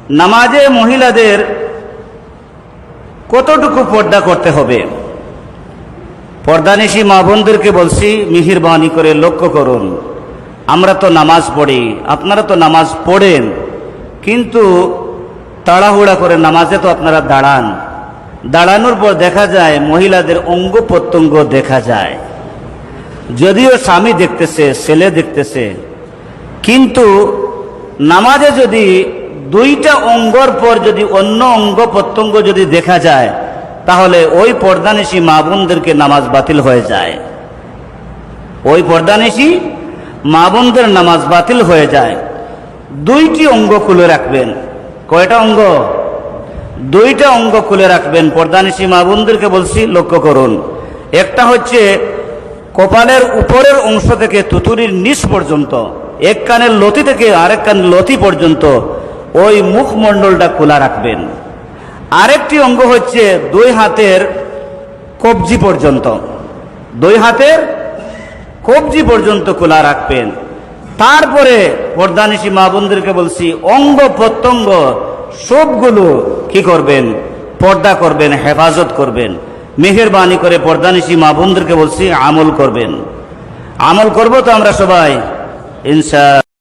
নামাজে মহিলাদের কতটুকু পর্দা করতে হবে? পর্দানিশী মা বোনদেরকে বলছি, মেহেরবানি করে লক্ষ্য করুন। আমরা তো নামাজ পড়ি, আপনারা তো নামাজ পড়েন, কিন্তু তাড়াহুড়া করে নামাজে তো আপনারা দাঁড়ান। দাঁড়ানোর পর দেখা যায় মহিলাদের অঙ্গ প্রত্যঙ্গ দেখা যায়। যদিও স্বামী দেখতেছে, ছেলে দেখতেছে, কিন্তু নামাজে যদি দুইটা অঙ্গর পর যদি অন্য অঙ্গ প্রত্যঙ্গ যদি দেখা যায়, তাহলে ওই পর্দানিশী মা বোনদেরকে নামাজ বাতিল হয়ে যায়। ওই পর্দানিশী মা বোনদের নামাজ বাতিল হয়ে যায়। দুইটি অঙ্গ খুলে রাখবেন। কয়টা অঙ্গ? দুইটা অঙ্গ খুলে রাখবেন। পর্দানিশী মা বোনদেরকে বলছি, লক্ষ্য করুন। একটা হচ্ছে কপালের উপরের অংশ থেকে তুতুরির নিচ পর্যন্ত, এক কানের লতি থেকে আরেক কানের লতি পর্যন্ত ওই মুখমণ্ডলটা খোলা রাখবেন। আরেকটি অঙ্গ হচ্ছে দুই হাতের কবজি পর্যন্ত, দুই হাতের কবজি পর্যন্ত খোলা রাখবেন। তারপরে পর্দানিশী মা বোনদেরকে বলছি, অঙ্গ প্রত্যঙ্গ সবগুলো কি করবেন? পর্দা করবেন, হেফাজত করবেন। মেহেরবানি করে পর্দানিশী মা বোনদেরকে বলছি, আমল করবেন। আমল করবো তো আমরা সবাই ইনশাআল্লাহ।